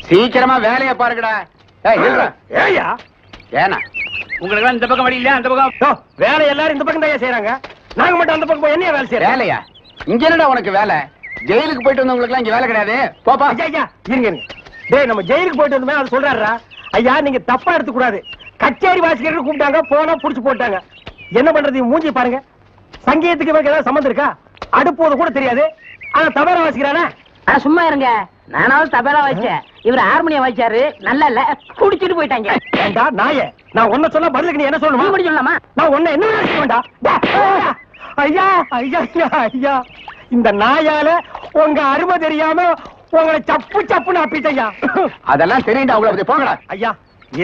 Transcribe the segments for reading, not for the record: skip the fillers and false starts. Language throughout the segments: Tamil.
சீக்கிரமா வேலையை பாருங்கடா. ஏயா ஏனா உங்களுக்கு இந்த பக்கம் வழி இல்ல, அந்த பக்கம் வேலை எல்லாரும் இந்த பக்கம் தான் செய்யறாங்க. நாங்க மட்டும் அந்த பக்கம் என்ன வேலை செய்யறோம்? வேலையா? இங்க என்னடா உனக்கு வேலை? ஜெயிலுக்கு போயிட்டு வந்தவங்களுக்கு எல்லாம் இங்க வேலை கிடையாது. போப்பா. ஐயா இருங்க. டேய் நம்ம ஜெயிலுக்கு போயிட்டு வந்தோமே அது சொல்றாரா? ஐயா நீங்க தப்பா எடுத்து கூடாது. கச்சேரி வாசிக்கிறதுக்கு கூப்பிட்டாங்க, போனா புடிச்சு போட்டாங்க. என்ன பண்றது? மூஞ்சி பாருங்க. சங்கீதத்துக்கு இவருக்கு ஏதாவது சம்பந்தம் இருக்கா? அடுப்போது கூட தெரியாது. ஆனா தபேலா வாசிக்கிறானா? சும்மா இருங்க. நானாவது தபேலா வாசிச்சேன், இவர் ஹார்மோனியம் வாசிச்சாரு. நல்லா இல்ல, குடிச்சிட்டு போயிட்டாங்க. ஏண்டா நாயே, நான் ஒன்ன சொன்னா பதிலுக்கு நீ என்ன சொல்லணுமா? நீ சொல்லலாமா? நான் ஒன்ன என்ன செய்ய வேண்டாம். ஐயா ஐயா ஐயா, இந்த நாயால உங்க அருமை தெரியாம உங்களை சப்பு சப்புன்னு அப்பிட்டையா. அதெல்லாம் தெரியுண்டா உங்களுக்கு. போங்கடா. ஐயா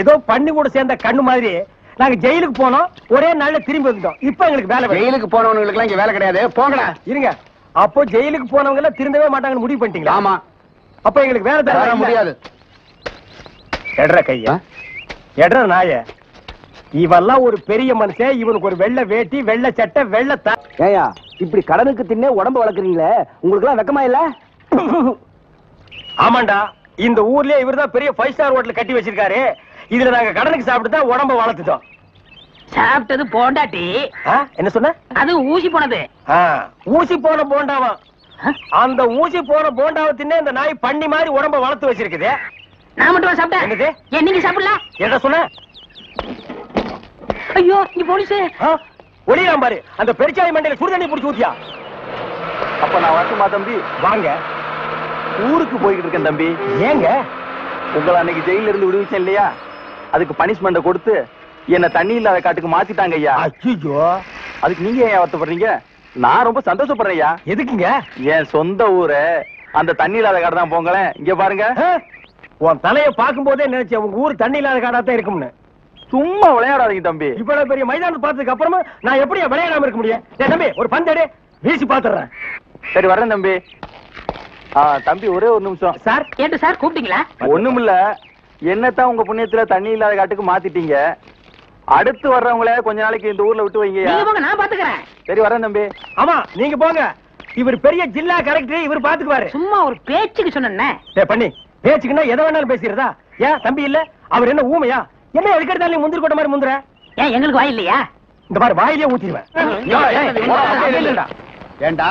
ஏதோ பண்ணி கூட சேர்ந்த கண்ணு மாதிரி நாங்க ஜெயிலுக்கு போனோம், ஒரே நாள்ல திரும்பி வந்துட்டோம். இப்ப எங்களுக்கு வேலை. ஜெயிலுக்கு போனவங்களுக்கு எல்லாம் இங்க வேலை கிடையாது. போங்கடா. இருங்க. அப்போ ஜெயிலுக்கு போனவங்க எல்லாம் திருந்தவே மாட்டாங்கன்னு முடிவு பண்ணிட்டீங்களா? ஆமா. அப்ப எங்களுக்கு வேலை தர முடியாது. எட்ற கையா, எட்ற நாய. இவெல்லாம் ஒரு பெரிய மனுஷன், இவனுக்கு ஒரு வெள்ளை வேட்டி, வெள்ளை சட்டை, வெள்ளை ஏயா இப்படி கடனுக்கு தின்னே உடம்பு வளர்க்குறீங்களே, உங்களுக்கு எல்லாம் வெக்கமா இல்ல? ஆமாண்டா, இந்த ஊர்லயே இவர்தான் பெரிய 5 ஸ்டார் ஹோட்டல் கட்டி வச்சிருக்காரு. இதுல நாங்க கடனுக்கு சாப்பிட்டு தான் உடம்ப வளர்த்துட்டோம். சாப்பிட்டது போண்டாட்டி. என்ன சொன்ன? அது ஊசி போனது. ஊசி போன போண்டாவா? அந்த ஊசி போன போண்டாவை தின்னே இந்த நாய் பண்ணி மாதிரி உடம்ப வளர்த்து வச்சிருக்குது. நான் மட்டும் சாப்பிட்டேன். என்னது? ஏன் நீங்க சாப்பிடல? என்ன சொன்ன? ஐயோ நீ போலீஸ். ஒளியாம் பாரு, அந்த பெருச்சாய் மண்டையில சுடுதண்ணி புடிச்சு ஊத்தியா. அப்ப நான் வரட்டுமா தம்பி? வாங்க. ஊருக்கு போய்கிட்டு இருக்கேன் தம்பி. ஏங்க? உங்களை அன்னைக்கு ஜெயில இருந்து விடுவிச்சேன் இல்லையா, அதுக்கு பனிஷ்மெண்ட் கொடுத்து என்ன தண்ணி இல்லாத காட்டுக்கு மாத்திட்டாங்க ஐயா. ஐயோ, அதுக்கு நீங்க ஏன் வருத்தப்படுறீங்க? நான் ரொம்ப சந்தோஷப்படுறேன் ஐயா. எதுக்குங்க? என் சொந்த ஊரு அந்த தண்ணி இல்லாத காடு தான். போங்களேன், இங்க பாருங்க. உன் தலையை பார்க்கும் போதே நினைச்சேன் உங்க ஊர் தண்ணி இல்லாத காடா தான் இருக்கும்னு. சும்மா விளையாடாதீங்க தம்பி. இவ்வளவு பெரிய மைதானம் பார்த்ததுக்கு அப்புறமா நான் எப்படி விளையாடாம இருக்க முடியும்? தம்பி ஒரு பந்தடி வீசி பாத்துறேன். சரி வரேன் தம்பி. தம்பி ஒரே ஒரு நிமிஷம். சார் கேட்டு சார் கூப்பிட்டீங்களா? ஒண்ணுமில்ல, என்னத்தான் உங்க புண்ணியத்துல தண்ணி இல்லாத காட்டுக்கு மாத்திட்டீங்க. அடுத்து வர்றவங்கள கொஞ்ச நாளைக்கு இந்த ஊர்ல விட்டு வைங்க. நான் பாத்துக்கிறேன். சரி வரேன் தம்பி. ஆமா நீங்க போங்க. இவர் பெரிய ஜில்லா கலெக்டர், இவர் பாத்துக்குவாரு. சும்மா ஒரு பேச்சுக்கு சொன்னேன். பண்ணி பேச்சுக்குன்னா எதை வேணாலும் பேசிக்கிறதா? ஏன் தம்பி இல்ல? அவர் என்ன ஊமையா? என்ன எதுக்கெடுத்தாலும் நீ முந்திரி கொட்ட மாதிரி முந்துற? ஏன் எங்களுக்கு வாய் இல்லையா? இந்த மாதிரி வாயிலே ஊத்திடுவேன். ஏண்டா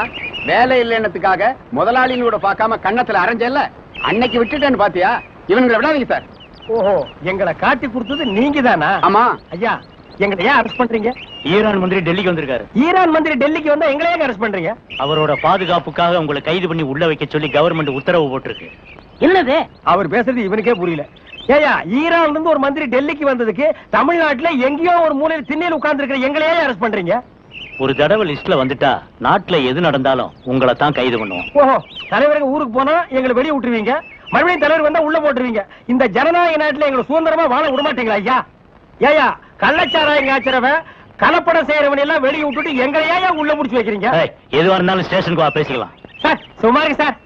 வேலை இல்லைன்னதுக்காக முதலாளிகளோட பார்க்காம கண்ணத்துல அரைஞ்சல்ல, அன்னைக்கு விட்டுட்டேன்னு பாத்தியா? இவங்களை விடாதீங்க சார். ஓஹோ, எங்களை காட்டி கொடுத்தது நீங்க தானா? ஆமா. ஐயா எங்களை ஏன் அரெஸ்ட் பண்றீங்க? ஈரான் மந்திரி டெல்லிக்கு வந்திருக்காரு. ஈரான் மந்திரி டெல்லிக்கு வந்தா எங்களை ஏன் அரெஸ்ட் பண்றீங்க? அவரோட பாதுகாப்புக்காக உங்களை கைது பண்ணி உள்ள வைக்க சொல்லி கவர்மெண்ட் உத்தரவு போட்டிருக்கு. என்னது? அவர் பேசுறது இவனுக்கே புரியல. ஏயா ஈரான்ல இருந்து ஒரு மந்திரி டெல்லிக்கு வந்ததுக்கு தமிழ்நாட்டுல எங்கேயோ ஒரு மூலையில் திண்ணையில் உட்கார்ந்து இருக்கிற எங்களையே அரெஸ்ட் பண்றீங்க? ஒரு தடவை லிஸ்ட்ல வந்துட்டா நாட்டுல எது நடந்தாலும் உங்களை தான் கைது பண்ணுவோம். ஓஹோ, தலைவருக்கு ஊருக்கு போனா எங்களை வெளியே விட்டுருவீங்க, மறுபடியும் தலைவர் வந்தா உள்ள போட்டுருவீங்க. இந்த ஜனநாயக நாட்டுல எங்களை சுதந்திரமா வாழ விட மாட்டீங்களா ஐயா? ஏயா கள்ளச்சாராயம் காய்ச்சறவன், கலப்படம் செய்யறவன் எல்லாம் வெளியே விட்டுட்டு எங்களையா உள்ள முடிச்சு வைக்கிறீங்க? எதுவா இருந்தாலும் ஸ்டேஷனுக்கு வா பேசிக்கலாம். சார் சும்மா இருக்கு சார்.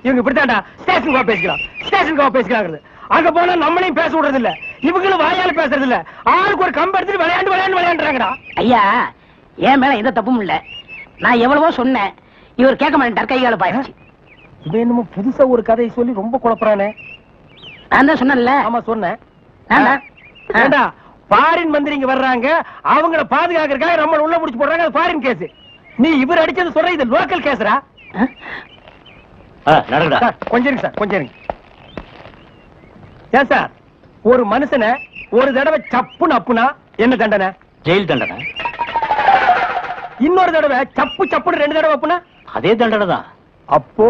இவங்க இப்படித்தாண்டா ஸ்டேஷனுக்கு வா பேசிக்கலாம், ஸ்டேஷனுக்கு வா பேசிக்கலாம். அங்க போனா நம்மளையும் பேச விடுறது இல்ல, இவங்களும் வாயால பேசுறது இல்ல. ஆளுக்கு ஒரு கம்பு எடுத்துட்டு விளையாண்டுறாங்கடா. ஐயா என் மேல எந்த தப்பும் இல்ல. நான் எவ்வளவோ சொன்னேன், இவர் கேட்க மாட்டேன். கைகால பாயிடுச்சு. இது என்னமோ புதுசா ஒரு கதையை சொல்லி ரொம்ப குழப்பறானே. நான் தான் சொன்னேன்ல. ஆமா சொன்னேன். ஃபாரின் மந்திரிங்க வர்றாங்க, அவங்கள பாதுகாக்கிறதுக்காக நம்ம உள்ள புடிச்சு போடுறாங்க. அது ஃபாரின் கேஸ். நீ இவர் அடிச்சது சொல்ற, இது லோக்கல் கேஸ்ரா. கொஞ்சம் இருங்க சார், கொஞ்சம் இருங்க. ஏன் சார், ஒரு மனுஷனை ஒரு தடவை சப்புன்னு அப்புனா என்ன தண்டனை? ஜெயில் தண்டனை. இன்னொரு தடவை சப்பு சப்புன்னு 2 தடவை அப்புனா அதே தண்டனை தான். அப்போ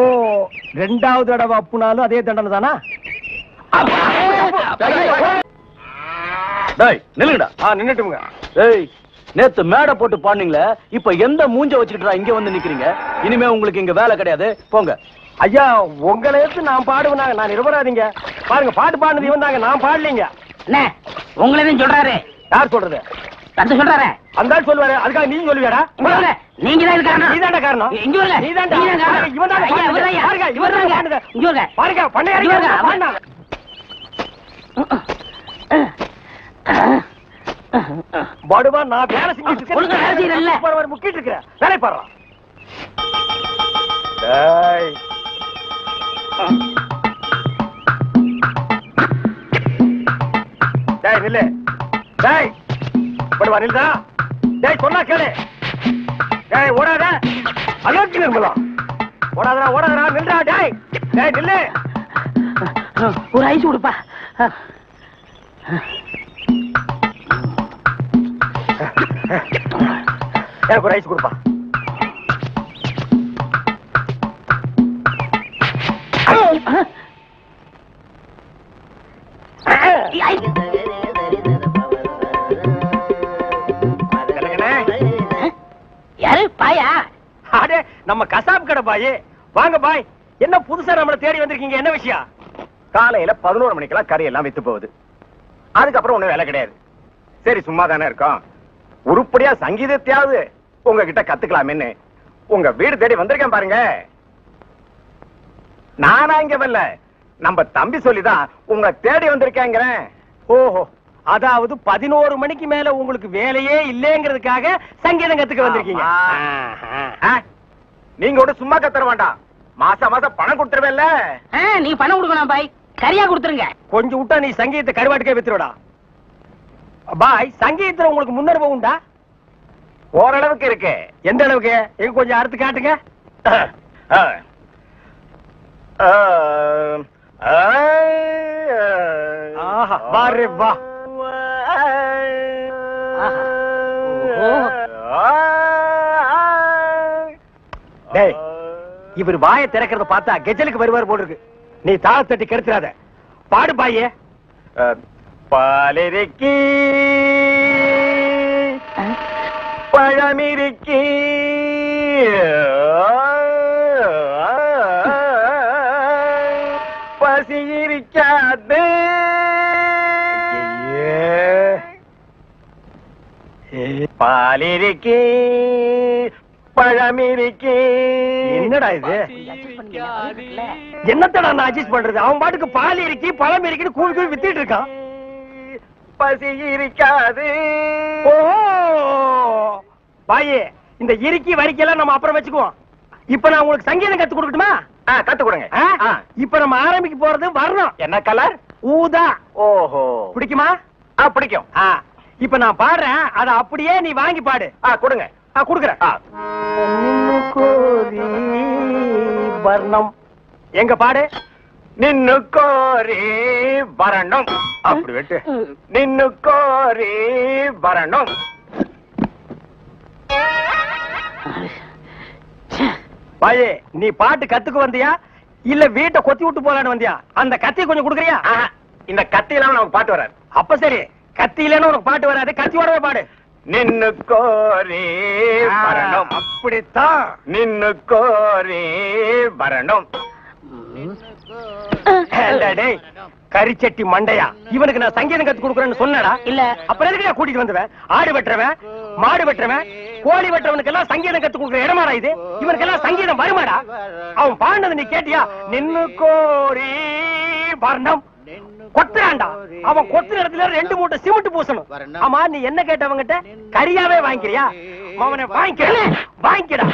2வது தடவை அப்புனாலும் அதே தண்டனை தானா? நில்லுங்கடா. நின்னுட்டுங்க. நேத்து மேடை போட்டு பாடுனீங்களே, இப்ப எந்த மூஞ்ச வச்சுக்கிட்டா இங்க வந்து நிக்கிறீங்க? இனிமே உங்களுக்கு இங்க வேலை கிடையாது, போங்க. ஐயா உங்களை எடுத்து நான் பாடுவேனாங்க, நான் நிரபராதிங்க. பாருங்க பாட்டு பாடுனது இவன் தாங்க, நான் பாடலீங்க. உங்களை சொல்றாரு. யார் சொல்றது? சொல்றாரு. அந்த சொல்லுவாரு, அதுக்காக நீங்க சொல்லுவியாடா? நீங்க தான் காரணம். நீதான்டா காரணம். இங்க வரல. நீதான்டா. இவன் தான் பாருங்க, இவன் தான் பாடுங்க. இங்க வரல. பாருங்க பண்ணையாரிங்க பாடுனாங்க. படுவா நான் வேலை செஞ்சிட்டு இருக்கேன். முக்கிட்டு இருக்கிறேன், வேலை பாடுறான். நில்லு. டேய் இப்படி வா, நில்லுடா. டேய் சொன்னா கேளு. டேய் ஓடாத. அலோச்சி நிர்மலா. ஓடாதடா, ஓடாதடா, நில்லுடா. டேய் டேய் நில்லு. ஒரு ஐஸ் கொடுப்பா. எனக்கு ஒரு ஐஸ் கொடுப்பா. யாரு பாயா? அடே நம்ம கசாப் கடை பாய். வாங்க பாய். என்ன புதுசா நம்மள தேடி வந்திருக்கீங்க? என்ன விஷயம்? காலையில 11 மணிக்கெல்லாம் கறி எல்லாம் வித்து போகுது. அதுக்கப்புறம் ஒண்ணும் வேலை கிடையாது. சரி சும்மா தானே இருக்கோம், உருப்படியா சங்கீதத்தையாவது உங்ககிட்ட கத்துக்கலாமேன்னு உங்க வீடு தேடி வந்திருக்கேன் பாருங்க. நானா இங்க வரல, நம்ம தம்பி சொல்லிதான் உங்க தேடி வந்திருக்கேங்கிறேன். ஓஹோ, அதாவது 11 மணிக்கு மேல உங்களுக்கு வேலையே இல்லைங்கிறதுக்காக சங்கீதம் கத்துக்க வந்திருக்கீங்க. நீங்க கூட சும்மா கத்துற வேண்டாம், மாசம் மாசம் பணம் கொடுத்துருவேன்ல. நீ பணம் கொடுக்கணும் பாய், சரியா கொடுத்துருங்க. கொஞ்சம் விட்டா நீ சங்கீதத்தை கருவாட்டுக்கே வித்துருடா. பாய், சங்கீதத்துல உங்களுக்கு முன்னனுபவம் உண்டா? ஓரளவுக்கு இருக்கு. எந்த அளவுக்கு? எங்க கொஞ்சம் அறுத்து காட்டுங்க. ஆஹா, வாரே வா. டேய், இவர் வாயை திறக்கிறத பார்த்தா கெஜலுக்கு வருவார் போல இருக்கு. நீ தாள தட்டி கெடுத்துறாத. பாடு பாயே. பாலிருக்கி பழமிருக்கி பசி இருக்காது. பாலிருக்கி பழமிருக்கி. என்னடா இது? என்னத்தடா நான் அட்ஜஸ்ட் பண்றது? அவன் பாட்டுக்கு பால் இருக்கி பழம் இருக்குன்னு கூவி கூவி வித்திட்டு இருக்கான். பசி இருக்காது. ஓஹோ பாயே, இந்த இறுக்கி வரிக்கெல்லாம் நம்ம அப்புறம் வச்சுக்குவோம். இப்ப நான் உங்களுக்கு சங்கீதம் கத்து கொடுக்கட்டுமா? கத்து கொடுங்க. இப்ப நம்ம ஆரம்பிக்க போறது வரணும். என்ன கலர்? ஊதா. ஓஹோ, பிடிக்குமா? பிடிக்கும். இப்ப நான் பாடுறேன், அத அப்படியே நீ வாங்கி பாடு. கொடுங்க. குடுக்குறேன். வர்ணம் எங்க பாடு. நின்னு கோரி வரணும். அப்படி வெட்டு. நின்னு கோரி வரணும். பாயே, நீ பாட்டு கத்துக்கு வந்தியா இல்ல வீட்டை கொத்தி விட்டு போலான்னு வந்தியா? அந்த கத்தியை கொஞ்சம் குடுக்குறியா? இந்த கத்தி இல்லாம நமக்கு பாட்டு வராது. அப்ப சரி, கத்தி இல்லன்னு உனக்கு பாட்டு வராது, கத்தியோடவே பாடு. நின்னு கோரி வரணும். அப்படித்தான். நின்னு கோரி வரணும். டேய் கரிச்சட்டி மண்டையா, இவனுக்கு நான் சங்கீதம் கத்து கொடுக்குறேன்னு சொன்னடா? இல்ல. அப்புறம் எதுக்கு கூட்டிட்டு வந்துவேன்? ஆடு வெட்டுறவன், மாடு வெட்டுறவன், கோழி வெட்டுறவனுக்கு எல்லாம் சங்கீதம் கத்து கொடுக்குற இடமாடா இது? இவனுக்கு எல்லாம் சங்கீதம் வருமாடா? அவன் பாடினது நீ கேட்டியா? நின்னு கோரி வரணும். கொத்துறான்டா. அவன் கொத்துற இடத்துல 2 மூட்டை சிமெண்ட் பூசணும். ஆமா, நீ என்ன கேட்டவங்கிட்ட? கரியாவே வாங்கிக்கிறியா? அவனை வாங்கிக்கடா.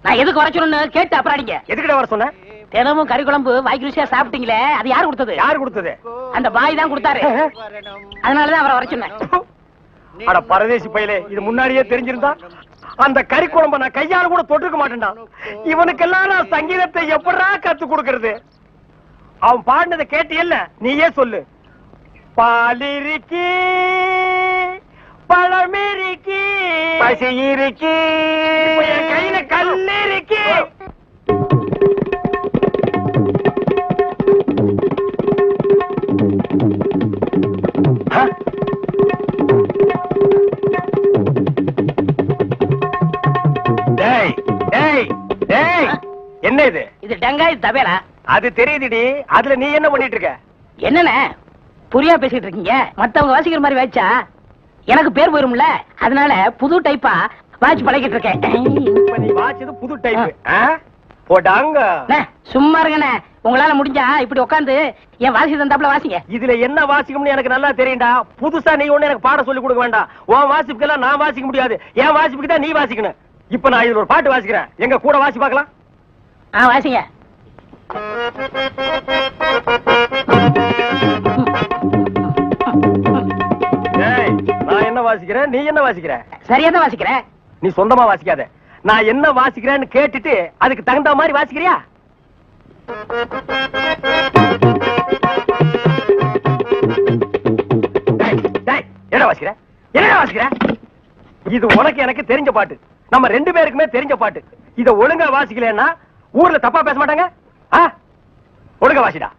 நான் எதுக்கு வர சொன்னு கேட்டு அப்புறம் அடிங்க. எதுக்கிட்ட வர சொன்ன? தினமும் கறி குழம்பு வாய்க்கு ருசியா சாப்பிட்டீங்களே, அது யாரு கொடுத்தது? யாரு கொடுத்தது? அந்த பாய் தான் கொடுத்தாரு. அதனாலதான் அவரை வர சொன்னேன். அட பரதேசி பையலே, இது முன்னாடியே தெரிஞ்சிருந்தா அந்த கறி குழம்ப நான் கையால கூட தொட்டுக்க மாட்டேன்டா. இவனுக்கெல்லாம் நான் சங்கீதத்தை எப்படா கத்து கொடுக்கறது? அவன் பாடினதை கேட்டு இல்ல, நீயே சொல்லு. பாலிருக்கி பழமிருக்கி பசி இருக்கி என் கையில கல்லு இருக்கு. என்ன இது? இது டங்காய் தபேலா. அது தெரியுதுடி. அதுல நீ என்ன பண்ணிட்டு இருக்க? என்னண்ணே புரியா பேசிட்டு இருக்கீங்க? மத்தவங்க வாசிக்கிற மாதிரி வாய்ச்சா எனக்கு பேர் போயிரும்ல, அதனால புது டைப்பா வாட்ச் பழகிட்டு இருக்கேன். இப்ப நீ வாட்சது புது டைப். போடாங்க. சும்மா இருங்கண்ணே, உங்களால முடிஞ்சா இப்படி உட்காந்து என் வாசி தந்தாப்புல வாசிங்க. இதுல என்ன வாசிக்கும்னு எனக்கு நல்லா தெரியும்டா. புதுசா நீ ஒண்ணு எனக்கு பாட சொல்லி கொடுக்க வேண்டாம். உன் வாசிப்புக்கெல்லாம் நான் வாசிக்க முடியாது. என் வாசிப்புக்கு தான் நீ வாசிக்கணும். இப்ப நான் இதுல ஒரு பாட்டு வாசிக்கிறேன், எங்க கூட வாசி பார்க்கலாம். வாசிங்க. வாசிக்கிறேன், நீ என்ன வாசிக்கிற? சரியா தான் வாசிக்கிறேன். நீ சொந்தமா வாசிக்காத. நான் என்ன வாசிக்கிறேன்னு கேட்டுட்டு அதுக்கு தகுந்த மாதிரி வாசிக்கிறியா? என்ன வாசிக்கிற? என்ன வாசிக்கிற? இது உனக்கு எனக்கு தெரிஞ்ச பாட்டு, நம்ம 2 பேருக்குமே தெரிஞ்ச பாட்டு. இத ஒழுங்கா வாசிக்கலன்னா ஊர்ல தப்பா பேச மாட்டாங்க. ஒழுங்கா வாசிடா.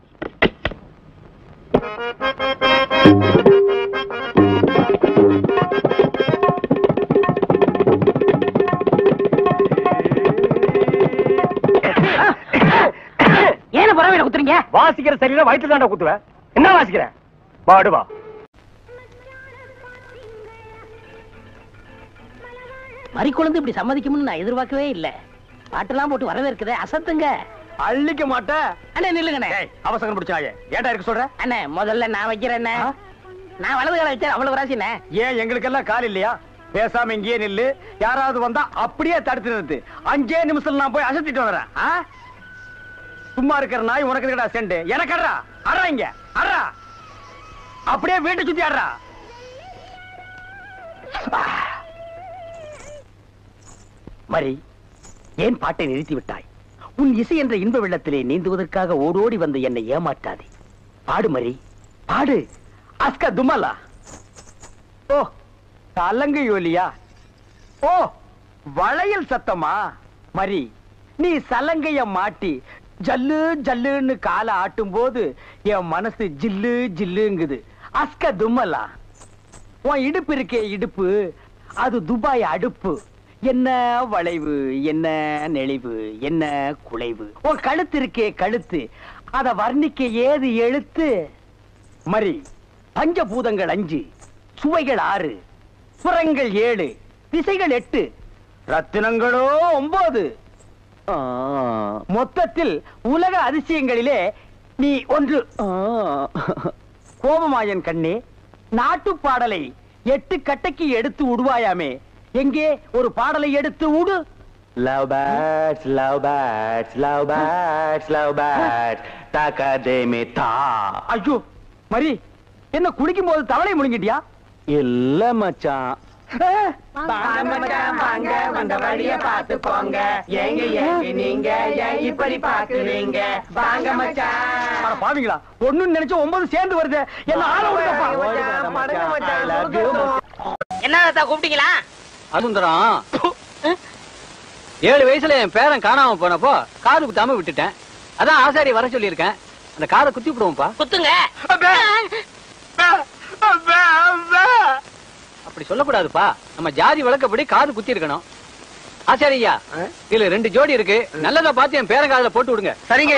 ஏன பரவாயில்ல குத்துறீங்க? வாசிக்கிற சரியில்லை, வயிற்று தாண்டா குத்துவேன். என்ன வாசிக்கிற? பாடுவா. மறி குழந்தை இப்படி சம்மதிக்கும்னு நான் எதிர்பார்க்கவே இல்ல. பாட்டெல்லாம் போட்டு வரவேற்குதே, அசத்துங்க. அள்ளிக்க மாட்டேன். அண்ணே நில்லுங்கண்ணே. அவசரம் பிடிச்சாயே ஏன்டா இருக்கு சொல்ற? அண்ணே முதல்ல நான் வைக்கிறேன். நான் வலது கால வச்சேன், அவ்வளவு ராசினே. ஏன் எங்களுக்கெல்லாம் கால் இல்லையா? பேசாம இங்கேயே நில்லு. யாராவது வந்தா அப்படியே தடுத்து நிறுத்து. 5 நிமிஷத்துல நான் போய் அசத்திட்டு வரேன். சும்மா இருக்கிற நாய் உனக்கு இருக்கடா செண்டு. எனக்கு அட்றா அட்றா, இங்க அட்றா. அப்படியே வீட்டை சுத்தி ஆடுறா. மரி, ஏன் பாட்டை நிறுத்தி விட்டாய்? உன் இசை என்ற இன்ப வெள்ளத்திலே நீந்துவதற்காக ஓடோடி வந்து என்னை ஏமாற்றாதே. பாடு மரி, பாடு. அஸ்கா துமலா. ஓ, தலங்கு யோலியா. ஓ, வளையல் சத்தமா? மரி, நீ சலங்கைய மாட்டி ஜல்லு ஜல்லுன்னு காலை ஆட்டும் போது என் மனசு ஜில்லு ஜில்லுங்குது. அஸ்க தும்மலா. உன் இடுப்பு இருக்கே இடுப்பு, அது துபாய் அடுப்பு. என்ன வளைவு, என்ன நெளிவு, என்ன குலைவு. உன் கழுத்து இருக்கே கழுத்து, அத வர்ணிக்க ஏது எழுத்து? மரி, பஞ்சபூதங்கள் 5, சுவைகள் 6, புறங்கள் 7, திசைகள் 8, ரத்தினங்களோ 9. மொத்தத்தில் உலக அதிசயங்களிலே நீ ஒன்று. கோபமாயன் கண்ணே, நாட்டு பாடலை 8 கட்டைக்கு எடுத்து உடுவாயாமே, எங்கே ஒரு பாடலை எடுத்து உடு. Love birds, love birds, love birds, love birds, takademe ta. ஐயோ மரி, என்ன குடிக்கும் போது தவளை முழுங்கிட்டியா? இல்ல மச்சான். வந்த வழிய பாத்து போங்க, எங்க எங்க நீங்க இப்படி பாக்குறீங்க. வாங்க மச்சான். பாவீங்களா, ஒண்ணு நினைச்சு 9 சேர்ந்து வருது. என்ன ஆள விடுப்பா. என்ன கூப்பிட்டீங்களா? சுந்தரம், 7 வயசுல என் பேரன் காணாம போனப்போ காது குத்தாம விட்டுட்டேன். அதான் ஆசாரி வர சொல்லி இருக்கேன். அந்த காதை குத்தி விடுவோம்ப்பா. குத்துங்க. அப்படி சொல்லக்கூடாதுப்பா. நம்ம ஜாதி வழக்கப்படி காது குத்தி இருக்கணும். ஆசாரியா, இதுல 2 ஜோடி இருக்கு. நல்லதா பார்த்து என் பேரன் காதுல போட்டு விடுங்க. சரிங்க.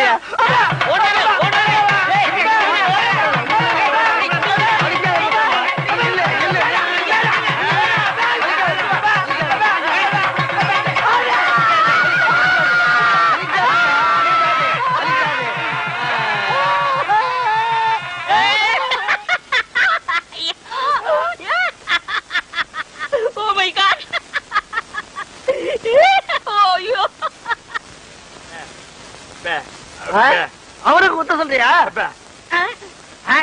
அவனுக்கு குத்த சொல்றியா?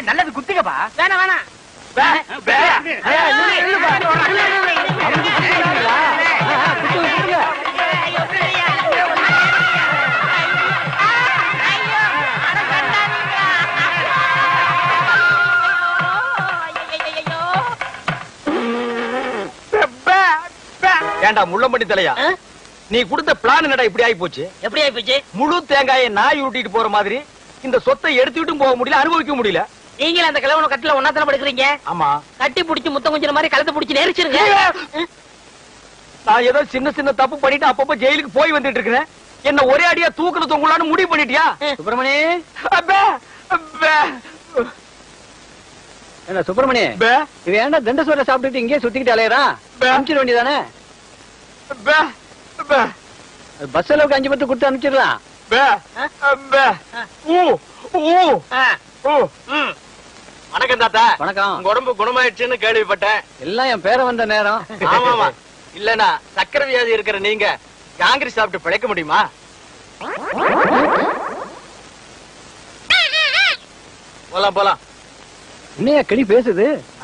நல்லது குத்திக்கப்பா. வேணாம் வேணாம். ஏண்டா முள்ளம்பட்டி தலையா, நீ கொடுத்த பிளான் என்னடா இப்படி ஆகி போச்சு? எப்படி ஆயி போச்சு? முழு தேங்காயை நாய் உருட்டிட்டு போற மாதிரி இந்த சொத்தை எடுத்துட்டும் போக முடியல, அனுபவிக்க முடியல. நீங்களும் அந்த கிழவன கட்டில ஒன்னாத்தான படுக்கிறீங்க. ஆமா, கட்டி புடிச்சு முத்தம் கொஞ்சம் மாதிரி கழுத்தை புடிச்சு நெரிச்சிருங்க. நான் ஏதோ சின்ன சின்ன தப்பு பண்ணிட்டு அப்பப்ப ஜெயிலுக்கு போய் வந்துட்டு இருக்கிறேன். என்ன ஒரே அடியா தூக்குல தொங்கலான்னு முடிவு பண்ணிட்டியா? சுப்பிரமணி, என்ன சுப்பிரமணி, இது ஏன்டா தண்டசோரை சாப்பிட்டுட்டு இங்கே சுத்திக்கிட்டு அலையறான்? அனுப்பிச்சிட வேண்டியதானே? பஸ் அளவுக்கு 5 பத்து கொடுத்து அனுப்பிச்சிடலாம். வணக்கம் தாத்தா. வணக்கம். உங்க உடம்பு குணமாயிடுச்சுன்னு கேள்விப்பட்டேன். எல்லாம் என் பேரை வந்த நேரம். ஆமாமா, இல்லனா சக்கரை வியாதி இருக்கிற நீங்க ஜாங்கிரி சாப்பிட்டு பிழைக்க முடியுமா? போலாம் போலாம். என்னையா கிளி பேசுது?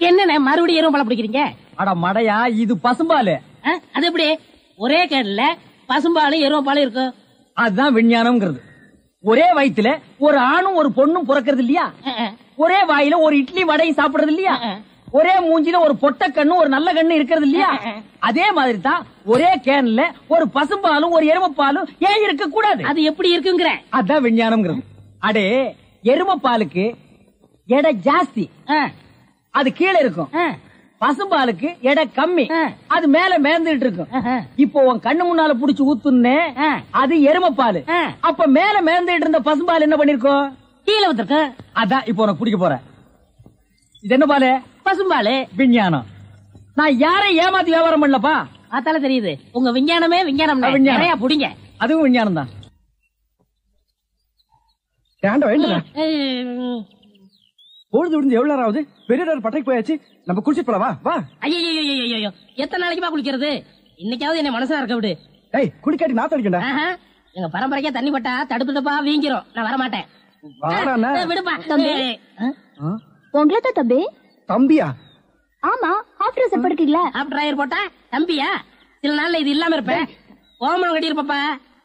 என்னண்ணே மறுபடியும் எருமை பிடிக்கிறீங்க? அட மடையா, இது பசும்பாலு. அது எப்படி ஒரே கேடல பசும்பாலும் எருமை பாலும் இருக்கும்? அதுதான் விஞ்ஞானம்ங்கிறது. ஒரே வயித்துல ஒரு ஆணும் ஒரு பொண்ணும் பிறக்கிறது இல்லையா? ஒரே வாயில ஒரு இட்லி வடையும் சாப்பிடுறது இல்லையா? ஒரே மூஞ்சில ஒரு பொட்ட கண்ணு ஒரு நல்ல கண்ணு இருக்கிறது இல்லையா? அதே மாதிரி தான் ஒரே கேன்ல ஒரு பசும்பாலும் ஒரு எருமைப்பாலும் ஏன் இருக்க கூடாது? அது எப்படி இருக்குங்கிற? அதான் விஞ்ஞானம்ங்கிறது. அடே, எருமைப்பாலுக்கு எடை ஜாஸ்தி, அது கீழே இருக்கும். பசும்பாலுக்கு எடை கம்மி, அது மேல மேந்துட்டு இருக்கும். இப்போ உன் கண்ணு முன்னால புடிச்சு ஊத்துனே, அது எருமைப்பாலு. அப்ப மேல மேந்துட்டு இருந்த பசும்பால் என்ன பண்ணிருக்கோம்? கீழே வந்துருக்கு. அதான் இப்போ உனக்கு குடிக்க போற. இது என்ன பாலு? பசும்பாலு. விஞ்ஞானம். நான் யாரையும் ஏமாத்தி வியாபாரம் பண்ணலப்பா. அதால தெரியுது உங்க விஞ்ஞானமே விஞ்ஞானம். நிறைய புடிங்க. அதுவும் விஞ்ஞானம் தான். பொழுது விடுந்து எவ்வளவு நேரம் ஆகுது? பெரிய பட்டைக்கு போயாச்சு. நம்ம குளிச்சுட்டு போலாம். வா வா. ஐயோ, எத்தனை நாளைக்குமா குளிக்கிறது? இன்னைக்காவது என்ன மனசா இருக்க விடு. ஏய், குளிக்காட்டி நான் தடிக்கண்டா. எங்க பரம்பரைக்கா தண்ணி பட்டா தடுப்புட்டப்பா வீங்கிரும். நான் வர மாட்டேன். விடுப்பா. உங்களை தான் தம்பி. தம்பியா? ஆமா, ஹாஃப் ட்ரெஸ் படுக்கீங்களா? ஹாஃப் டிரைவர் போட்டா தம்பியா? சில நாள்ல இது இல்லாம இருப்பேன். ஓமனம் கட்டி இருப்பப்பா.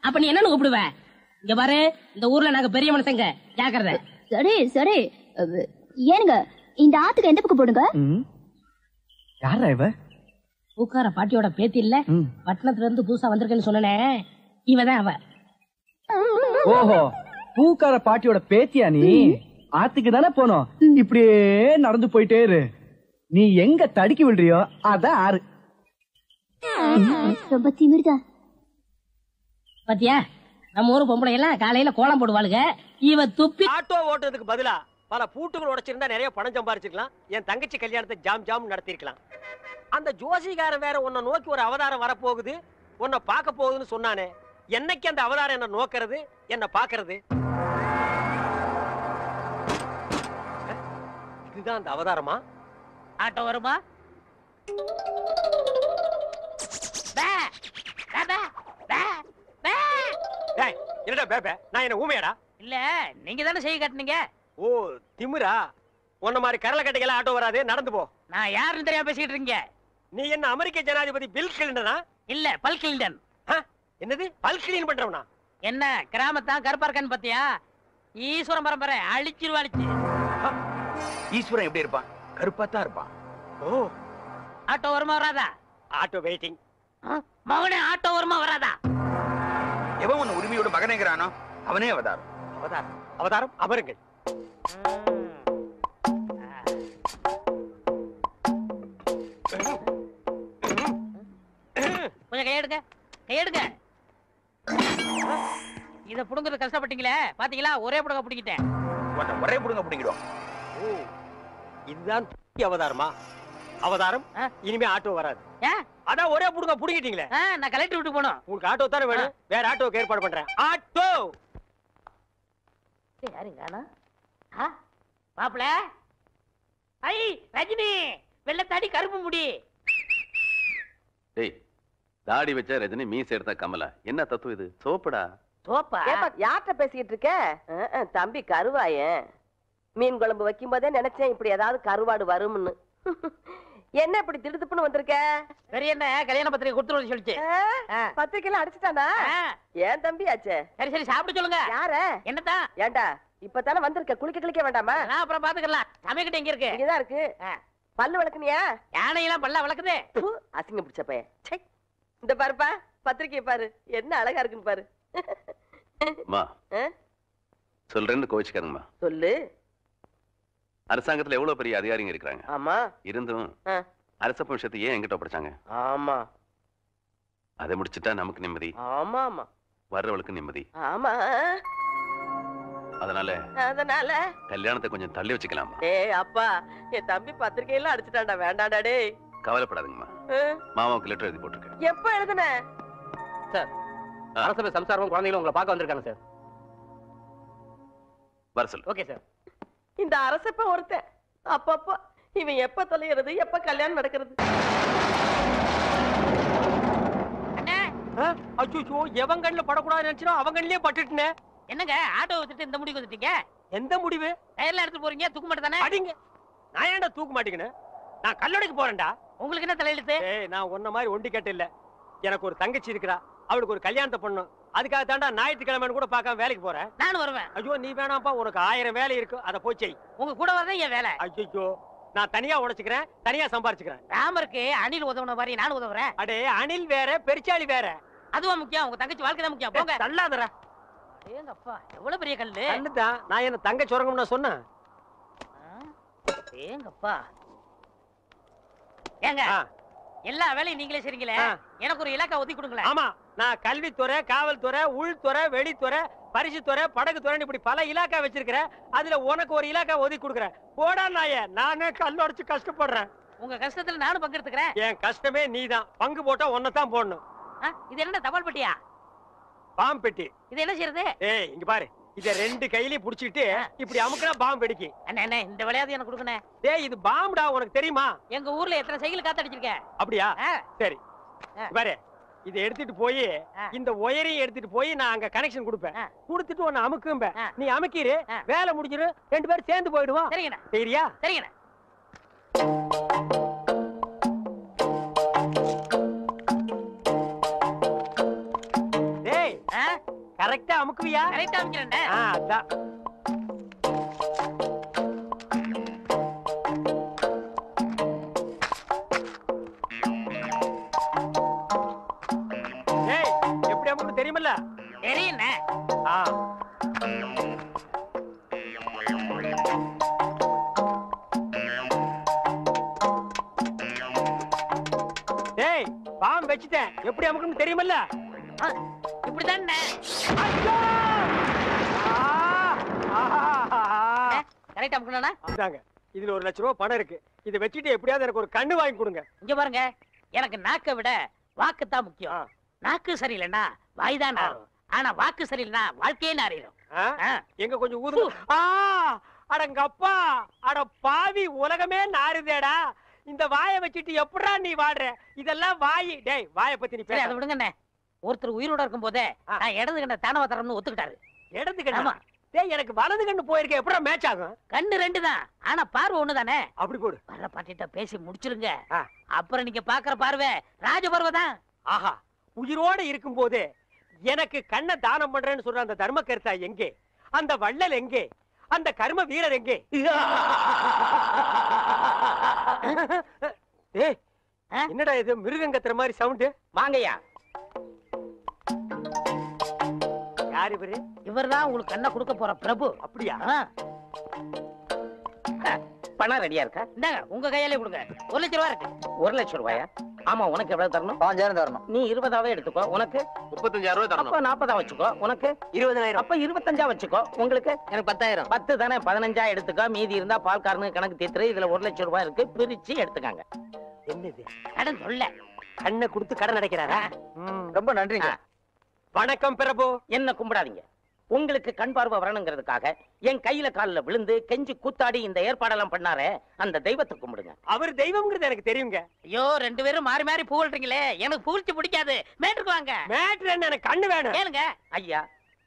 அப்ப நீ என்னன்னு கூப்பிடுவ? இங்க பாரு, இந்த ஊர்ல நாங்க பெரிய மனுஷங்க, ஜாக்கிரதை. சரி சரி. ஏனுங்க, இந்த ஆத்துக்கு எந்த பக்கம் போடுங்க? யாரா இவ? பூக்கார பாட்டியோட பேத்தி இல்ல, பட்டணத்துல இருந்து புதுசா வந்திருக்கேன்னு சொன்னே, இவதான் அவ. ஓஹோ, பூக்கார பாட்டியோட பேத்தியா நீ? ஆத்துக்கு தானே போனோம். இப்படியே நடந்து போயிட்டே இரு. நீ எங்க தடுக்கி விடுறியோ அதான் ஆறு. ரொம்ப திமிர்தா. பாத்தியா, நம்ம ஊரு பொம்பளை எல்லாம் காலையில கோலம் போடுவாளுங்க. இவ துப்பி ஆட்டோ ஓட்டுறதுக்கு பதிலா பல பூட்டுகள் உடைச்சிருந்தா நிறைய பணம் சம்பாரிச்சிருக்கலாம். என் தங்கச்சி கல்யாணத்தை ஜாம் ஜாம் நடத்திருக்கலாம். அந்த ஜோசிகாரன் வேற உன்னை நோக்கி ஒரு அவதாரம் வரப்போகுது, உன்னை பார்க்க போகுதுன்னு சொன்னானே. என்னைக்கு அந்த அவதாரம் என்ன நோக்கிறது, என்ன பாக்குறது? இதுதான் அந்த அவதாரமா? ஆட்டோ வருமா? என்னடா பேபே, நான் என்ன ஊமையாடா? இல்ல, நீங்க தானே செய்ய காட்டுனீங்க. ஓ, திமிரா? உன்ன மாதிரி கரல கட்டைகள ஆட்டோ வராது, நடந்து போ. நான் யாருன்னு தெரியாம பேசிட்டு இருக்கீங்க. நீ என்ன அமெரிக்க ஜனாதிபதி பில் கிளின்டனா? இல்ல, பல் கிளின்டன். என்னது பல் கிளீன் பண்றவனா? என்ன கிராமத்தான் கருப்பா இருக்கான்னு பாத்தியா? ஈஸ்வரன் பரம்பரை அழிச்சிருவாளிச்சு. ஈஸ்வரன் எப்படி இருப்பான்? கருப்பாத்தான் இருப்பான். ஓ, ஆட்டோ வருமா வராதா? Auto waiting. மகனே, ஆட்டோ வருமா வராதா? எவன் உன்னை உரிமையோட மகனேங்கிறானோ அவனே அவதாரம். அவதாரம் அவதாரம் அமருங்கள். கொஞ்சம் கையெடுங்க, கையெடுங்க. இத புடுங்கிறது கஷ்டப்பட்டீங்களே, பாத்தீங்களா? ஒரே புடுங்க புடிக்கிட்டேன். ஒரே புடுங்க புடிங்கிடுவோம். ஓ, இதுதான் அவதாரமா? அவதாரம் இனிமே ஆட்டோ வராது. அதான் ஒரே புடுங்க புடிங்கிட்டீங்களே. நான் கலெக்டர் வீட்டுக்கு போனோம். உங்களுக்கு ஆட்டோ தானே வேணும்? வேற ஆட்டோக்கு ஏற்பாடு பண்றேன். ஆட்டோ யாருங்க? மாப்பிள, ஐ ரஜினி, வெள்ளத்தாடி கருப்பு முடி. டேய், தாடி வச்ச ரஜினி, மீசை எடுத்தா கமலா. என்ன தத்துவம் இது? சோப்படா. சோப்பா? யார்கிட்ட பேசிக்கிட்டு இருக்க? தம்பி கருவாயன். மீன் குழம்பு வைக்கும் போதே நினைச்சேன் இப்படி ஏதாவது கருவாடு வரும்னு. என்ன இப்படி திடுதுப்புன்னு வந்திருக்க? சரி, என்ன கல்யாண பத்திரிகை கொடுத்துருவது சொல்லிச்சு. பத்திரிக்கைலாம் அடிச்சுட்டானா? ஏன் தம்பி ஆச்சே? சரி சரி, சாப்பிட சொல்லுங்க. யார? என்னதான்? ஏண்டா இப்பதானே வந்திருக்க, குளிக்க வேண்டாமா? அப்புறம் பாத்துக்கலாம். சமைக்கிட்ட எங்க இருக்கு? இங்கதான் இருக்கு. பல்லு விளக்குனியா? யானையெல்லாம் பல்ல விளக்குது. அசிங்க பிடிச்ச பையன். இந்த பாருப்பா, பத்திரிக்கையை பாரு, என்ன அழகா இருக்குன்னு பாரு. சொல்றேன்னு கோவிச்சுக்காருங்கம்மா. சொல்லு. அரசாங்கத்துல எவ்வளவு பெரிய அதிகாரிங்க இருக்கிறாங்க. ஆமா. இருந்தும் அரசப்ப விஷயத்தை ஏன் எங்கிட்ட படிச்சாங்க? ஆமா. அதை முடிச்சுட்டா நமக்கு நிம்மதி. ஆமா ஆமா. வர்றவளுக்கு நிம்மதி. ஆமா. அதனால கல்யாணத்தை கொஞ்சம் தள்ளி வச்சுக்கலாமா? ஏய் அப்பா, என் தம்பி பத்திரிக்கையெல்லாம் அடிச்சுட்டான்டா. வேண்டாண்டா டேய். கவலைப்படாதுங்கம்மா, மாமாவுக்கு லெட்டர் எழுதி போட்டிருக்கேன். எப்ப எழுதுன? சார், அரசபை சம்சாரம் குழந்தைகளும் உங்களை பார்க்க வந்திருக்காங்க சார். வர சொல்லு. Okay sir. இந்த அரசப்ப ஒருத்தன் அப்பப்பா இவன் எப்ப தொலைகிறது, எப்ப கல்யாணம் நடக்கிறது? அச்சோ, எவன் கண்ணுல படக்கூடாது நினைச்சோ அவன் கண்ணிலே பட்டுட்டே. என்னங்க ஆட்டோ வச்சுட்டு இந்த முடிவு வந்துட்டீங்க? எந்த முடிவு? டயர்ல எடுத்து போறீங்க, தூக்க மாட்டே தானே? அடிங்க. நான் ஏன்டா தூக்க மாட்டேங்கன்னு? நான் கல்லடைக்கு போறேன்டா. உங்களுக்கு என்ன தலையெழுத்து? நான் உன்ன மாதிரி ஒண்டி கட்ட இல்ல. எனக்கு ஒரு தங்கச்சி இருக்கிறா, அவளுக்கு ஒரு கல்யாணத்தை பண்ணணும். அதுக்காக தாண்டா ஞாயிற்றுக்கிழமைன்னு கூட பார்க்காம வேலைக்கு போறேன். நானும் வருவேன். ஐயோ நீ வேணாம்ப்பா, உனக்கு 1000 வேலை இருக்கு, அதை போய் செய். உங்க கூட வரதே என் வேலை. ஐயோ நான் தனியா உழைச்சுக்கிறேன், தனியா சம்பாரிச்சுக்கிறேன். ராமருக்கு அணில் உதவுன மாதிரி நானும் உதவுறேன். அடே அணில் வேற பெருச்சாளி வேற. அதுவா முக்கியம்? உங்க தங்கச்சி வாழ்க்கை தான் முக்கியம். போங்க. தள்ளாதடா. ஏங்க அப்பா எவ்வளவு பெரிய கல்லு. கல்லுதான். நான் என்ன தங்க சுரங்கம்னு சொன்னேன். ஏங்கப்பா. ஏங்க எல்லா வேலையும் நீங்களே செய்றீங்களே, எனக்கு ஒரு இலாக்கா ஒதுக்கி கொடுங்களேன். ஆமா, நான் கல்வித்துறை, காவல்துறை, உள்துறை, வெளித்துறை, பரிசுத்துறை, படகுத்துறை இப்படி பல இலாக்கா வச்சிருக்கிறேன். அதுல உனக்கு ஒரு இலாக்கா ஒதுக்கி கொடுக்குறேன். போடா நாயே, நானே கல்லொடைச்சு கஷ்டப்படுறேன். உங்க கஷ்டத்துல நானும் பங்கெடுத்துக்கிறேன். என் கஷ்டமே நீதான். பங்கு போட்டா ஒன்னதான் போடணும். இது என்ன தபால் பெட்டியா? பாம்பு பெட்டி. இது என்ன செய்யறது? இங்க பாரு, இத 2 கையிலயும் புடிச்சிட்டு இப்படி அமுக்குனா பாம்பு வெடிக்கும். அண்ணே இந்த விளையாட்டு எனக்கு கொடுக்கணே. இது பாம்புடா, உனக்கு தெரியுமா? எங்க ஊர்ல எத்தனை சைக்கிள் காத்தடிச்சிருக்கேன். அப்படியா? சரி பாரு, இத எடுத்துட்டு போய் இந்த ஒயரையும் எடுத்துட்டு போய் நான் அங்க கனெக்ஷன் கொடுப்பேன். கொடுத்துட்டு உன்னை அமுக்கும்ப, நீ அமுக்கிரு, வேலை முடிஞ்சிரு, 2 பேரும் சேர்ந்து போயிடுவோம். சரிங்கண்ணா. சரியா? சரிங்கண்ணா. கரெக்டா அமுக்குவியா? கரெக்டா அமுக்கிறேன். அதான். எப்படி அமுக்கு தெரியுமில்ல? தெரியுண்ணே. பாம்பு வச்சுட்டேன், எப்படி அமுக்குன்னு தெரியுமில்ல? இப்படிதானே. கரெக்டா அமுக்கணும்னா? அதாங்க. இதுல 1 லட்சம் ரூபாய் பணம் இருக்கு. இதை வச்சுட்டு எப்படியாவது எனக்கு ஒரு கண்ணு வாங்கி கொடுங்க. இங்க பாருங்க, எனக்கு நாக்கை விட வாக்கு தான் முக்கியம். நாக்கு சரியில்லைன்னா வாய்தான் நாரும், ஆனா வாக்கு சரியில்லைன்னா வாழ்க்கையே நாரிடும். எங்க கொஞ்சம் ஊது. அடங்கப்பா, அட பாவி, உலகமே நாறுதேடா. இந்த வாயை வச்சுட்டு எப்படா நீ வாடுற? இதெல்லாம் வாயி. டேய், வாயை பத்தி நீ பேச. அதை விடுங்கண்ணே. ஒருத்தர் உயிரோட இருக்கும் போதே நான் இடது கண்ண தானவ தரம்னு ஒத்துக்கிட்டாரு. இடது கண்ணா? டேய், எனக்கு வலது கண்ணு போயிருக்க, எப்படா மேட்ச் ஆகும்? கண்ணு 2 தான், ஆனா பார்வை 1 தானே. அப்படி போடு. வர்ற பாட்டிட்ட பேசி முடிச்சிருங்க, அப்புறம் நீங்க பாக்குற பார்வை ராஜ பார்வை தான். ஆஹா, உயிரோட இருக்கும் போது எனக்கு கண்ணை தானம் பண்றேன்னு சொல்ற அந்த தர்ம கர்த்தா எங்கே? அந்த வள்ளல் எங்கே? அந்த கர்ம வீரர் எங்கே? என்னடா இது மிருகங்கத்துற மாதிரி சவுண்ட்? வாங்கய்யா. யார் இவரு? இவர்தான் உங்களுக்கு கண்ணை கொடுக்க போற பிரபு. அப்படியா? பணம் ரெடியா இருக்கா? இந்தாங்க, உங்க கையாலே கொடுங்க. 1 லட்சம் ரூபாய் இருக்கு. 1 லட்சம் ரூபாயா? ஆமா, உனக்கு எவ்வளவு தரணும்? 5000 தரணும். நீ 20ஆவே எடுத்துக்கோ. உனக்கு 35000 ரூபாய் தரணும். அப்ப 40ஆ வச்சுக்கோ. உனக்கு 20000. அப்ப 25ஆ வச்சுக்கோ. உங்களுக்கு எனக்கு 10000. 10 தானே, 15ஆ எடுத்துக்கோ. மீதி இருந்தா பால்காரனுக்கு கணக்கு தீர்த்து. இதுல 1 லட்சம் ரூபாய் இருக்கு, பிரிச்சு எடுத்துக்காங்க. என்னது கடன் சொல்ல? கண்ணை கொடுத்து கடன் அடைக்கிறாரா? ரொம்ப நன்றிங்க. வணக்கம் பிரபு. என்ன கும்பிடாதீங்க. உங்களுக்கு கண் பார்வை வரணுங்கிறதுக்காக என் கையில காலில் விழுந்து கெஞ்சி கூத்தாடி இந்த ஏற்பாடெல்லாம் பண்ணாரே, அந்த தெய்வத்தை கும்பிடுங்க. அவர் தெய்வம்ங்கிறது எனக்கு தெரியுங்க. ஐயோ, 2 பேரும் மாறி மாறி புகழ்றீங்களே, எனக்கு புகழ்ச்சி பிடிக்காது. மேட்டுக்கு வாங்க. மேட்ரு என்ன? எனக்கு கண்ணு வேணும். கேளுங்க ஐயா,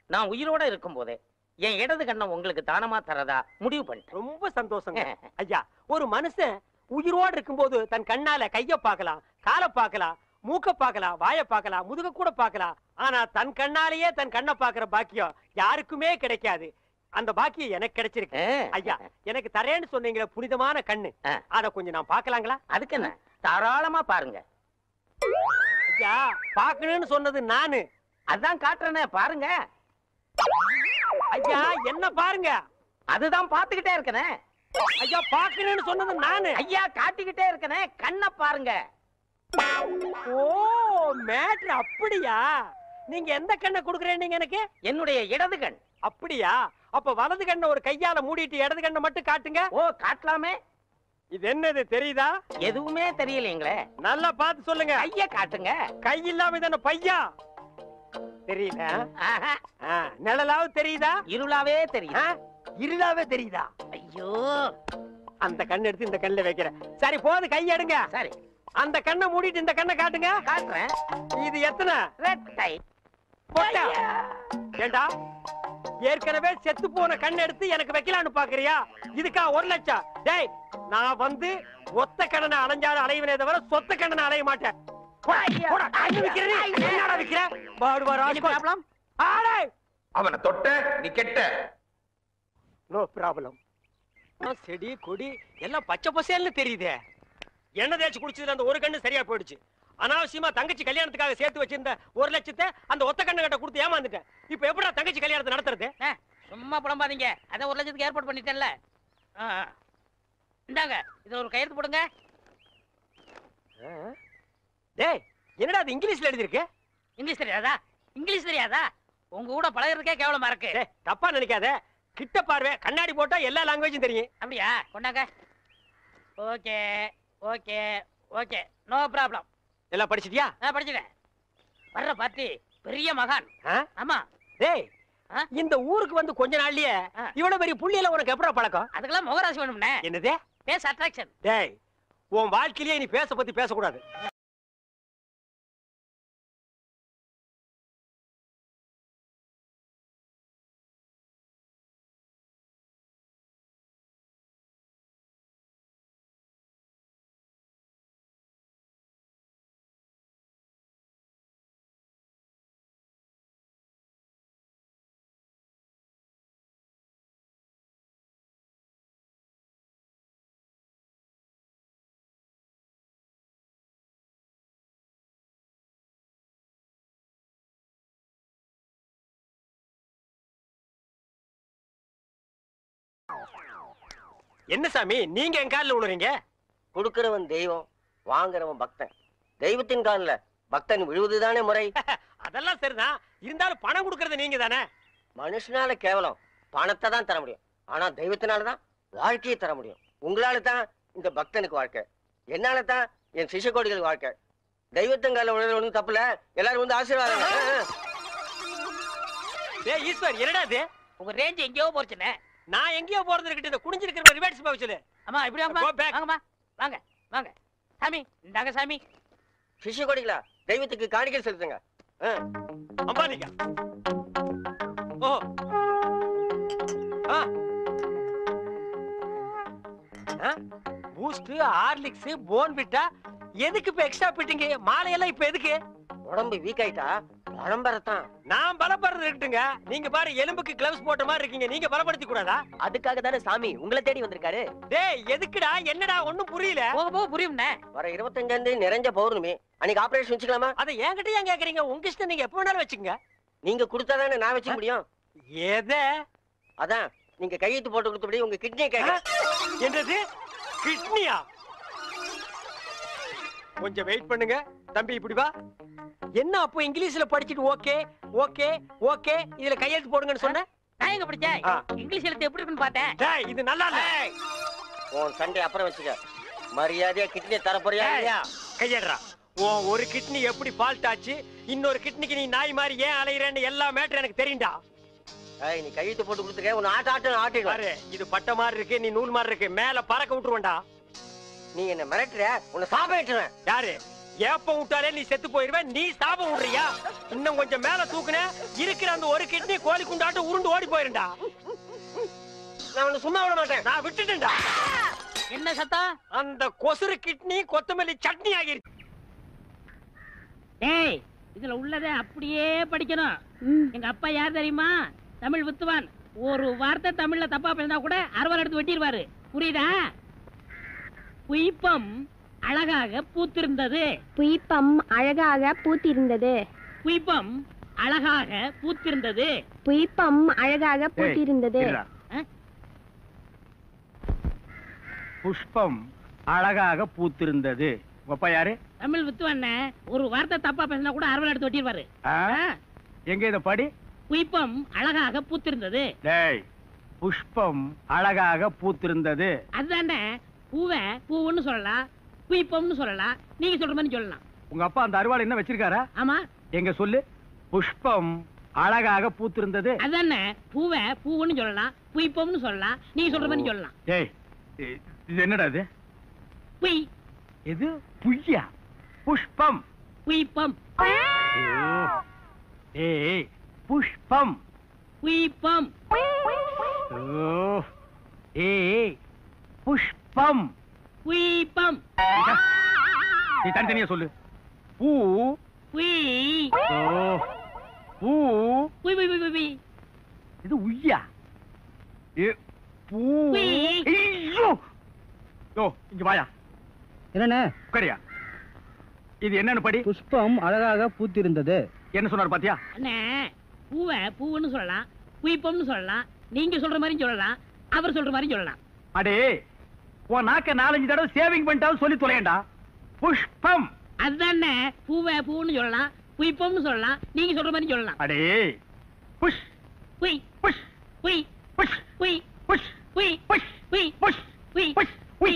நான் உயிரோட இருக்கும் போதே என் இடது கண்ணை உங்களுக்கு தானமா தரதா முடிவு பண்ணிட்டேன். ரொம்ப சந்தோஷங்க ஐயா. ஒரு மனுஷன் உயிரோடு இருக்கும்போது தன் கண்ணால கைய பார்க்கலாம், காலை பார்க்கலாம், மூக்க பார்க்கலாம், வாயை பார்க்கலாம், முதுக கூட பார்க்கலாம். ஆனா தன் கண்ணாலேயே தன் கண்ணை பார்க்கிற பாக்கியம் யாருக்குமே கிடைக்காது. அந்த பாக்கியம் எனக்கு கிடைச்சிருக்கு ஐயா. எனக்கு தரேன்னு சொன்னீங்களே புனிதமான கண்ணு, அத கொஞ்சம் நான் பார்க்கலாங்களா? அதுக்கு என்ன, தாராளமா பாருங்க ஐயா. பார்க்கணும்னு சொன்னது நானு, அதான் காட்டுறேனே, பாருங்க ஐயா. என்ன பாருங்க? அதுதான் பாத்துக்கிட்டே இருக்கனே ஐயா. பார்க்கணும்னு சொன்னது நானு ஐயா, காட்டிக்கிட்டே இருக்கனே, கண்ணை பாருங்க. ஓ, மேட்ரு அப்படியா? நீங்க எந்த கண்ணை கொடுக்குறேன்னு எனக்கு? என்னுடைய இடது கண். அப்படியா? அப்ப வலது கண்ணை ஒரு கையால மூடிட்டு இடது கண்ணை மட்டும் காட்டுங்க. ஓ, காட்டலாமே. இது என்னது தெரியுதா? எதுவுமே தெரியலீங்களே. நல்லா பார்த்து சொல்லுங்க. கைய காட்டுங்க. கை இல்லாம தான பையா? தெரியல. நிழலாவது தெரியுதா? இருளாவே தெரியுதா? இருளாவே தெரியுதா? ஐயோ, அந்த கண்ணை எடுத்து இந்த கண்ணில் வைக்கிறேன். சரி, போது கை எடுங்க. சரி, அந்த கண்ணை மூடிட்டு இந்த கண்ணை காட்டுங்க. காட்டுறேன். இது எத்தனை? ரெட்டை. ஏண்டா, ஏற்கனவே செத்து போன கண் எடுத்து எனக்கு வைக்கலான்னு பாக்குறியா? இதுக்கா 1 லட்சம்? டேய், நான் வந்து ஒத்த கடனை அலைஞ்சாலும் அலைவனே தவிர சொத்த கடனை அலைய மாட்டேன். அவனை தொட்ட நீ கெட்ட. No problem. செடி கொடி எல்லாம் பச்சை பசேல்னு தெரியுதே. எண்ணெய் தேய்ச்சி குடிச்சதுல அந்த ஒரு கண்ணு சரியா போயிடுச்சு. அனாவசியமா தங்கச்சி கல்யாணத்துக்காக சேர்த்து வச்சிருந்த 1 லட்சத்தை அந்த ஒத்த கண்ணு கிட்ட கொடுத்து ஏமாந்துட்டேன். இப்ப எப்படா தங்கச்சி கல்யாணத்தை நடத்துறது? சும்மா புலம்பாதீங்க. அதான் 1 லட்சத்துக்கு ஏற்பாடு பண்ணிட்டேன்ல. இந்தாங்க, இதுல ஒரு கையெழுத்து போடுங்க. டேய், என்னடா அது இங்கிலீஷ்ல எழுதி இருக்கு? இங்கிலீஷ் தெரியாதா? இங்கிலீஷ் தெரியாதா? உங்க கூட பழகிறதுக்கே கேவலமா இருக்கு. தப்பா நினைக்காத. கிட்ட பார்வை, கண்ணாடி போட்டா எல்லா லாங்குவேஜும் தெரியும். அப்படியா? கொண்டாங்க. Okay okay okay, no problem. எல்லாம் படிச்சிட்டியா? படிச்சிட்டேன். வர்ற பார்ட்டி பெரிய மகான். ஆமா. டேய், இந்த ஊருக்கு வந்து கொஞ்ச நாள்லயே இவ்வளவு பெரிய புள்ளியில உனக்கு எப்படா பழக்கம்? அதுக்கெல்லாம் முகராசி வேணும்னே. என்னது? Face attraction. டேய், உன் வாழ்க்கையிலேயே நீ பேச பத்தி பேசக்கூடாது. என்ன சாமி நீங்க என் காலில் விழுறீங்க? கொடுக்கிறவன் தெய்வம், வாங்குறவன் பக்தன். தெய்வத்தின் காலில் பக்தன் விழுவதுதானே முறை. அதெல்லாம் சரிதான், இருந்தாலும் பணம் கொடுக்கறது நீங்க தானே. மனுஷனால கேவலம் பணத்தை தான் தர முடியும், ஆனா தெய்வத்தினாலதான் வாழ்க்கையை தர முடியும். உங்களால தான் இந்த பக்தனுக்கு வாழ்க்கை, என்னால தான் என் சிஷ்யகோடிகளுக்கு வாழ்க்கை. தெய்வத்தின் காலில் விழுறது ஒன்றும் தப்புல, எல்லாரும் வந்து ஆசீர்வாதம். ஏய் ஈஸ்வர், என்னடா இது? உங்க ரேஞ்ச் எங்கேயோ போச்சுனே. நான் எங்கேயோ போறது இருக்கட்டும், இந்த குனிஞ்சிருக்கிற ரிவர்ஸ் போக சொல்லு. அம்மா இப்படி வாங்கம்மா, வாங்க வாங்க. சாமி இந்தாங்க சாமி. சிஷ்யகோடிகளா, தெய்வத்துக்கு காணிக்கை செலுத்துங்க. அம்பாலிகா. ஓ பூஸ்ட், ஹார்லிக்ஸ், போன்விட்டா எதுக்கு இப்ப எக்ஸ்ட்ரா பிட்டிங்க? மாலையெல்லாம் இப்ப எதுக்கு? உடம்பு வீக் ஆயிட்டா பலம்பரத்தான். நான் பலப்படுறது இருக்கட்டுங்க. நீங்க பாரு, எலும்புக்கு கிளவுஸ் போட்ட மாதிரி இருக்கீங்க. நீங்க பலப்படுத்தி கூடாதா? அதுக்காக தானே சாமி உங்களை தேடி வந்திருக்காரு. டேய் எதுக்குடா? என்னடா ஒண்ணும் புரியல. போக போக புரியும்ண்ணே. வர 25ஆம் தேதி நிறைஞ்ச பௌர்ணமி, அன்னைக்கு ஆபரேஷன் வச்சுக்கலாமா? அதை என்கிட்ட ஏன் கேக்குறீங்க? உங்க இஷ்டம், நீங்க எப்ப வேணாலும் வச்சுக்கங்க. நீங்க கொடுத்தாதானே நான் வச்சுக்க முடியும். எதை? அதான் நீங்க கையெழுத்து போட்டு கொடுத்தபடி உங்க கிட்னியை கேட்க. என்னது கிட்னியா? கொஞ்சம் வெயிட் பண்ணுங்க தம்பி, இப்படி வா. என்ன அப்போ இங்கிலீஷ்ல படிச்சிட்டு ஓகே ஓகே ஓகே இதுல கையெழுத்து போடுங்கன்னு சொன்ன? நான் எங்க படிச்சேன்? இங்கிலீஷ் எழுத்து எப்படி இருக்குன்னு பார்த்தேன். டேய் இது நல்லா இல்ல. உன் சண்டை அப்புறம் வச்சுக்க, மரியாதையா கிட்னியை தர போறியா இல்லையா? கையேடுறா. உன் ஒரு கிட்னி எப்படி ஃபால்ட் ஆச்சு, இன்னொரு கிட்னிக்கு நீ நாய் மாதிரி ஏன் அலையறேன்னு எல்லா மேட்டர் எனக்கு தெரியும்டா. நீ கையெழுத்து போட்டு கொடுத்துக்க, உன்னை ஆட்டு பாரு, இது பட்ட மாதிரி இருக்கு, நீ நூல் மாதிரி இருக்கு, மேல பறக்க விட்டுருவேன்டா. நீ என்ன மிரட்டுற, உன்னை சாபம் விட்டுருவேன். யாரு? ஏப்ப விட்டாலே நீ செத்து போயிருவ, நீ சாபம் விடுறியா? இன்னும் கொஞ்சம் மேல தூக்குன, இருக்கிற அந்த ஒரு கிட்னி கோழி குண்டாட்டு உருண்டு ஓடி போயிருண்டா. நான் உன்னை சும்மா விட மாட்டேன். நான் விட்டுட்டேன்டா. என்ன சத்தம்? அந்த கொசுறு கிட்னி கொத்தமல்லி சட்னி ஆகிருச்சு. டேய் இதுல உள்ளதை அப்படியே படிக்கணும். எங்க அப்பா யார் தெரியுமா? தமிழ் வித்துவான். ஒரு வார்த்தை தமிழ்ல தப்பா பேசினா கூட அறுவாள் எடுத்து வெட்டிடுவாரு. புரியுதா? புய்பம் அழகாக பூத்திருந்தது. புய்பம் அழகாக பூத்திருந்தது. புய்பம் அழகாக பூத்திருந்தது. புய்பம் அழகாக பூத்திருந்தது. புஷ்பம் அழகாக பூத்திருந்தது. அப்பா யாரு? தமிழ் வித்துவான். ஒரு வார்த்தை தப்பா பேசினா கூட அறுவாள் எடுத்து வெட்டிடுவாரு. எங்க இத படி? புய்பம் அழகாக பூத்திருந்தது. டேய், புஷ்பம் அழகாக பூத்திருந்தது. அதுதானே, பூவை பூவுன்னு சொல்லலாம், புய்பம்னு சொல்லலாம், நீங்க சொல்ற மாதிரி சொல்லலாம். உங்க அப்பா அந்த அறுவாள் என்ன வச்சிருக்காரா? ஆமா. எங்க சொல்லு. புஷ்பம் அழகாக பூத்திருந்தது. அதுதானே, பூவை பூவுன்னு சொல்லலாம், புய்பம்னு சொல்லலாம், நீங்க சொல்ற மாதிரி சொல்லலாம். டேய், இது என்னடா இது? புய். இது புய்யா? புஷ்பம். புய்பம். ஏய், புஷ்பம். புய்பம். ஏய், புஷ்பம். புஷ்பம். நீ தனித்தனியா சொல்லு. பூ புய். ஓ பூ புய் புய் புய் புய். இது உய்யா. பூ. ஐயோ யோ இங்க வாயா. என்னண்ணே? உட்காரியா. இது என்னன்னு படி. புஷ்பம் அழகாக பூத்திருந்தது. என்ன சொன்னார் பாத்தியா? அண்ணே பூவை பூவுன்னு சொல்லலாம், புஷ்பம்னு சொல்லலாம், நீங்க சொல்ற மாதிரி சொல்லலாம், அவர் சொல்ற மாதிரி சொல்லலாம். அடே உன் நாக்க 4-5 தடவை சேவிங் பண்ணிட்டாலும் சொல்லி தொலையண்டா. புஷ்பம் அதுதானே பூவை பூன்னு சொல்லலாம், புஷ்பம்னு சொல்லலாம், நீங்க சொல்ற மாதிரி சொல்லலாம். அடே புஷ் புய் புஷ் புய் புஷ் புய் புஷ் புய் புஷ் புய் புஷ் புய் புஷ்